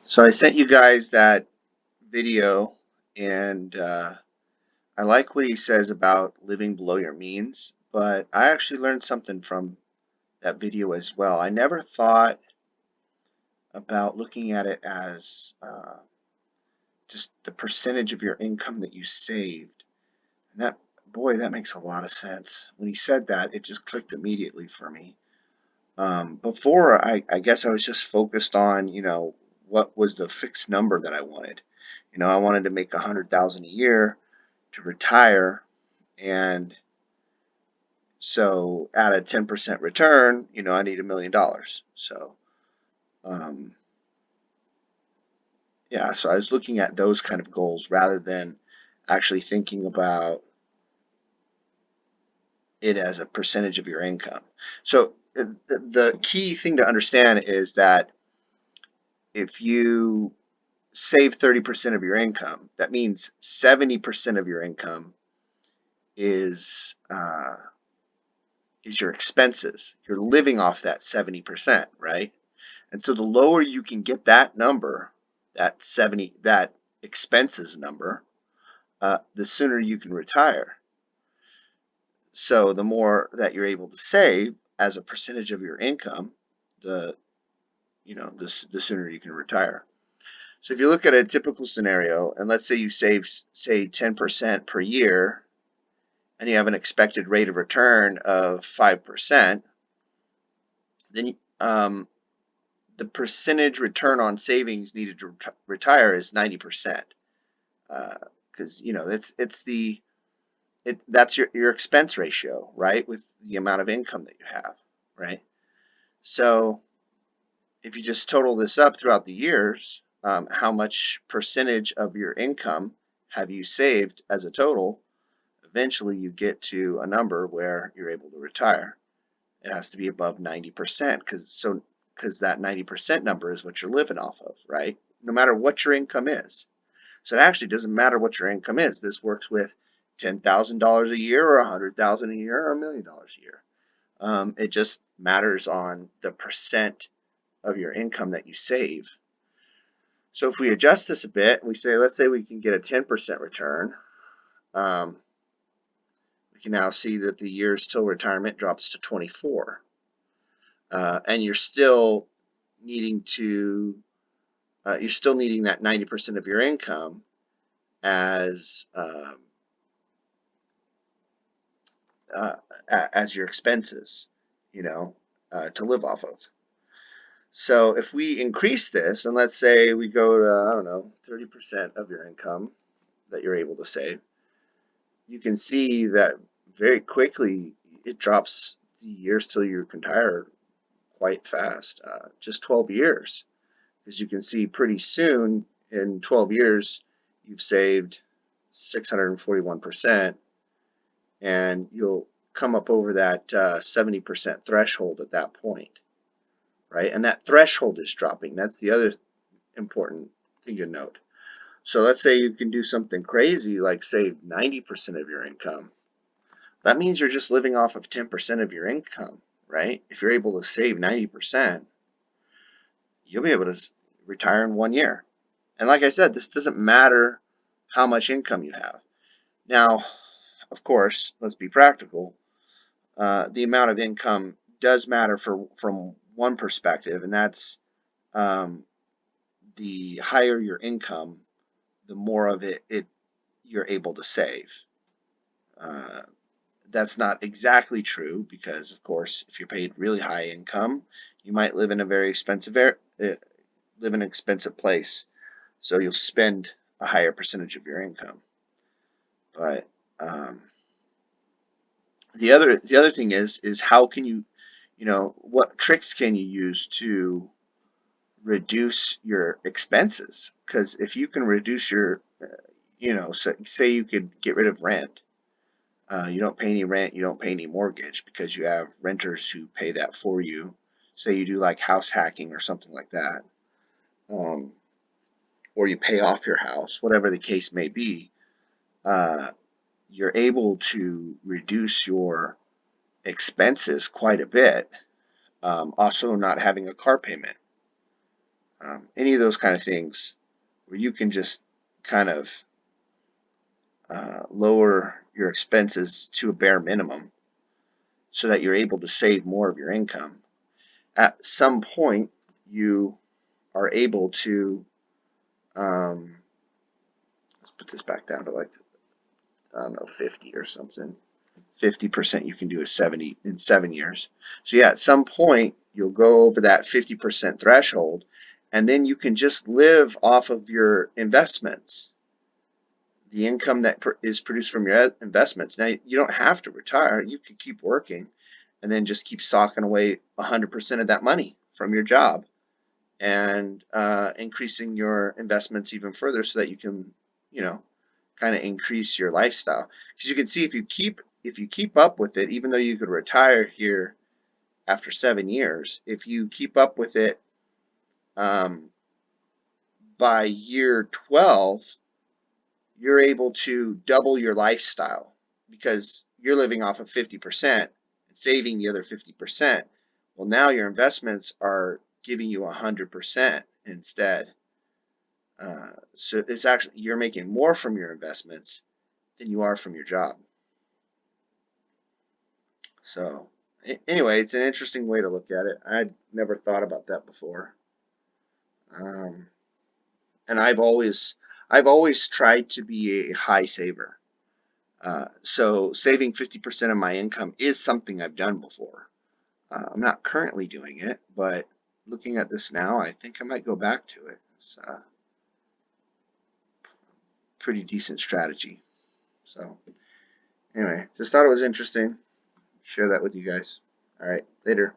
So I sent you guys that video, and I like what he says about living below your means, but I actually learned something from that video as well. I never thought about looking at it as just the percentage of your income that you saved. And that, boy, that makes a lot of sense. When he said that, it just clicked immediately for me. Before, I guess I was just focused on, what was the fixed number that I wanted. I wanted to make 100,000 a year to retire, and so at a 10% return, I need $1 million. So, um, yeah, so I was looking at those kind of goals rather than actually thinking about it as a percentage of your income. So the key thing to understand is that if you save 30% of your income, that means 70% of your income is your expenses. You're living off that 70%, right? And so the lower you can get that number, that expenses number, the sooner you can retire. So the more that you're able to save as a percentage of your income, the the sooner you can retire. So if you look at a typical scenario, and let's say you save, say, 10% per year, and you have an expected rate of return of 5%, then the percentage return on savings needed to retire is 90%. Because that's your expense ratio, right, with the amount of income that you have, right? So if you just total this up throughout the years, how much percentage of your income have you saved as a total? Eventually you get to a number where you're able to retire. It has to be above 90% because that 90% number is what you're living off of, right? No matter what your income is. So it actually doesn't matter what your income is. This works with $10,000 a year or $100,000 a year or $1 million a year. It just matters on the percent of your income that you save. So if we adjust this a bit, we say, let's say we can get a 10% return. We can now see that the years till retirement drops to 24. And you're still needing that 90% of your income as your expenses, to live off of. So if we increase this, and let's say we go to, I don't know, 30% of your income that you're able to save, you can see that very quickly it drops the years till you retire quite fast, just 12 years. As you can see, pretty soon in 12 years, you've saved 641%, and you'll come up over that 70% threshold at that point, right? And that threshold is dropping. That's the other important thing to note. So let's say you can do something crazy like save 90% of your income. That means you're just living off of 10% of your income, right? If you're able to save 90%, you'll be able to retire in 1 year. And like I said, this doesn't matter how much income you have. Now, of course, let's be practical. The amount of income does matter from one perspective, and that's the higher your income, the more of it you're able to save. That's not exactly true because, of course, if you're paid really high income, you might live in a very expensive place, so you'll spend a higher percentage of your income. But the other thing is how can you, what tricks can you use to reduce your expenses? Because if you can reduce your, say you could get rid of rent. You don't pay any rent, you don't pay any mortgage because you have renters who pay that for you. Say you do like house hacking or something like that, um, or you pay off your house, whatever the case may be. You're able to reduce your expenses quite a bit. Also, not having a car payment. any of those kind of things where you can just kind of lower your expenses to a bare minimum so that you're able to save more of your income. At some point, you are able to, let's put this back down to like, I don't know, 50 or something. 50% you can do is 70 in 7 years. So yeah, at some point you'll go over that 50% threshold, and then you can just live off of your investments, the income that is produced from your investments. Now you don't have to retire. You can keep working and then just keep socking away 100% of that money from your job and increasing your investments even further so that you can, you know, kind of increase your lifestyle. Because you can see if you keep up with it, even though you could retire here after 7 years, if you keep up with it by year 12, you're able to double your lifestyle because you're living off of 50% and saving the other 50%. Well, now your investments are giving you 100% instead. So it's actually, you're making more from your investments than you are from your job. So anyway, it's an interesting way to look at it. I'd never thought about that before. Um, and I've always tried to be a high saver. So saving 50% of my income is something I've done before. I'm not currently doing it, but looking at this now, I think I might go back to it. It's a pretty decent strategy. So anyway, just thought it was interesting. Share that with you guys. All right, later.